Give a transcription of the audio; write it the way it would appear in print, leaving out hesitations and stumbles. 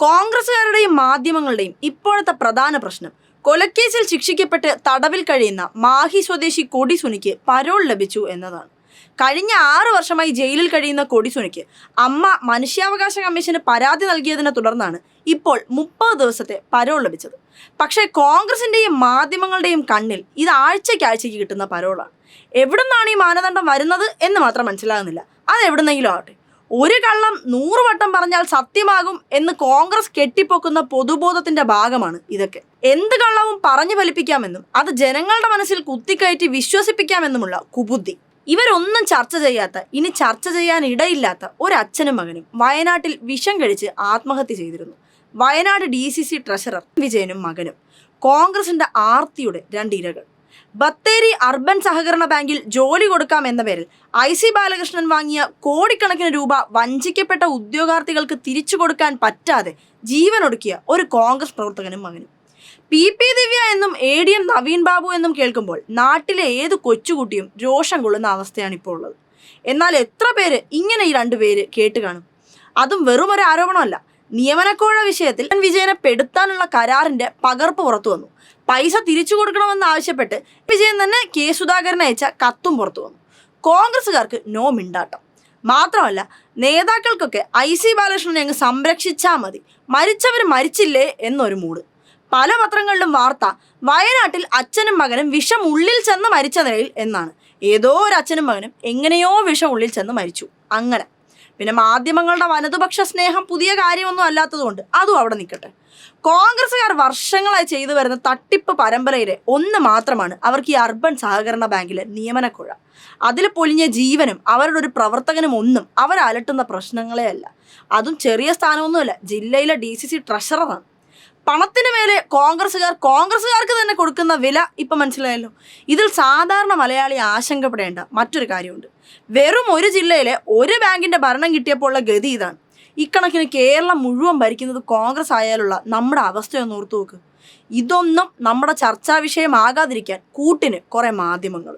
കോൺഗ്രസുകാരുടെയും മാധ്യമങ്ങളുടെയും ഇപ്പോഴത്തെ പ്രധാന പ്രശ്നം കൊലക്കേസിൽ ശിക്ഷിക്കപ്പെട്ട് തടവിൽ കഴിയുന്ന മാഹി സ്വദേശി കൊടിസുനിക്ക് പരോൾ ലഭിച്ചു എന്നതാണ്. കഴിഞ്ഞ 6 വർഷമായി ജയിലിൽ കഴിയുന്ന കൊടിസുനിക്ക് അമ്മ മനുഷ്യാവകാശ കമ്മീഷന് പരാതി നൽകിയതിനെ തുടർന്നാണ് ഇപ്പോൾ 30 ദിവസത്തെ പരോൾ ലഭിച്ചത്. പക്ഷേ കോൺഗ്രസിന്റെയും മാധ്യമങ്ങളുടെയും കണ്ണിൽ ഇത് ആഴ്ചയ്ക്ക് കിട്ടുന്ന പരോളാണ്. എവിടുന്നാണ് ഈ മാനദണ്ഡം വരുന്നത് എന്ന് മാത്രം മനസ്സിലാകുന്നില്ല. അത് എവിടുന്നെങ്കിലും ആവട്ടെ. ഒരു കള്ളം 100 വട്ടം പറഞ്ഞാൽ സത്യമാകും എന്ന് കോൺഗ്രസ് കെട്ടിപ്പൊക്കുന്ന പൊതുബോധത്തിന്റെ ഭാഗമാണ് ഇതൊക്കെ. എന്ത് കള്ളവും പറഞ്ഞു ഫലിപ്പിക്കാമെന്നും അത് ജനങ്ങളുടെ മനസ്സിൽ കുത്തിക്കയറ്റി വിശ്വസിപ്പിക്കാമെന്നുമുള്ള കുബുദ്ധി. ഇവരൊന്നും ചർച്ച ചെയ്യാത്ത, ഇനി ചർച്ച ചെയ്യാൻ ഇടയില്ലാത്ത ഒരു അച്ഛനും മകനും വയനാട്ടിൽ വിഷം കഴിച്ച് ആത്മഹത്യ ചെയ്തിരുന്നു. വയനാട് DCC ട്രഷറർ വിജയനും മകനും കോൺഗ്രസിന്റെ ആർത്തിയുടെ 2 ഇരകൾ. ബത്തേരി അർബൻ സഹകരണ ബാങ്കിൽ ജോലി കൊടുക്കാം എന്ന പേരിൽ IC ബാലകൃഷ്ണൻ വാങ്ങിയ കോടിക്കണക്കിന് രൂപ വഞ്ചിക്കപ്പെട്ട ഉദ്യോഗാർത്ഥികൾക്ക് തിരിച്ചു കൊടുക്കാൻ പറ്റാതെ ജീവനൊടുക്കിയ ഒരു കോൺഗ്രസ് പ്രവർത്തകനും മകനും. PP ദിവ്യ എന്നും ADM നവീൻ ബാബു എന്നും കേൾക്കുമ്പോൾ നാട്ടിലെ ഏത് കൊച്ചുകുട്ടിയും രോഷം കൊള്ളുന്ന അവസ്ഥയാണ് ഇപ്പോൾ ഉള്ളത്. എന്നാൽ എത്ര പേര് ഇങ്ങനെ ഈ 2 പേര് കേട്ട് കാണും? അതും വെറും ഒരു ആരോപണമല്ല. നിയമനക്കോഴ വിഷയത്തിൽ വിജയനെ പെടുത്താനുള്ള കരാറിന്റെ പകർപ്പ് പുറത്തു വന്നു. പൈസ തിരിച്ചു കൊടുക്കണമെന്ന് ആവശ്യപ്പെട്ട് വിജയൻ തന്നെ K സുധാകരൻ അയച്ച കത്തും പുറത്തു വന്നു. കോൺഗ്രസുകാർക്ക് നോ മിണ്ടാട്ടം. മാത്രമല്ല, നേതാക്കൾക്കൊക്കെ IC ബാലകൃഷ്ണനെ അങ്ങ് സംരക്ഷിച്ചാൽ മതി, മരിച്ചവർ മരിച്ചില്ലേ എന്നൊരു മൂഡ്. പല പത്രങ്ങളിലും വാർത്ത വയനാട്ടിൽ അച്ഛനും മകനും വിഷം ഉള്ളിൽ ചെന്ന് മരിച്ച നിലയിൽ എന്നാണ്. ഏതോ ഒരു അച്ഛനും മകനും എങ്ങനെയോ വിഷം ഉള്ളിൽ ചെന്ന് മരിച്ചു. അങ്ങനെ പിന്നെ മാധ്യമങ്ങളുടെ വലതുപക്ഷ സ്നേഹം പുതിയ കാര്യമൊന്നും അല്ലാത്തതുകൊണ്ട് അതും അവിടെ നിൽക്കട്ടെ. കോൺഗ്രസുകാർ വർഷങ്ങളായി ചെയ്തു വരുന്ന തട്ടിപ്പ് പരമ്പരയിലെ ഒന്ന് മാത്രമാണ് അവർക്ക് ഈ അർബൻ സഹകരണ ബാങ്കിലെ നിയമനക്കുഴ. അതിൽ പൊലിഞ്ഞ ജീവനും അവരുടെ ഒരു പ്രവർത്തകനും ഒന്നും അവരലട്ടുന്ന പ്രശ്നങ്ങളെ അല്ല. അതും ചെറിയ സ്ഥാനമൊന്നുമല്ല, ജില്ലയിലെ DCC ട്രഷററാണ്. പണത്തിന് മേലെ കോൺഗ്രസുകാർക്ക് തന്നെ കൊടുക്കുന്ന വില ഇപ്പം മനസ്സിലായല്ലോ. ഇതിൽ സാധാരണ മലയാളി ആശങ്കപ്പെടേണ്ട മറ്റൊരു കാര്യമുണ്ട്. വെറും ഒരു ജില്ലയിലെ ഒരു ബാങ്കിന്റെ ഭരണം കിട്ടിയപ്പോഴുള്ള ഗതി ഇതാണ്. ഇക്കണക്കിന് കേരളം മുഴുവൻ ഭരിക്കുന്നത് കോൺഗ്രസ് ആയാലുള്ള നമ്മുടെ അവസ്ഥയൊന്ന് ഓർത്തു നോക്ക്. ഇതൊന്നും നമ്മുടെ ചർച്ചാ വിഷയമാകാതിരിക്കാൻ കൂട്ടിന് കുറേ മാധ്യമങ്ങൾ.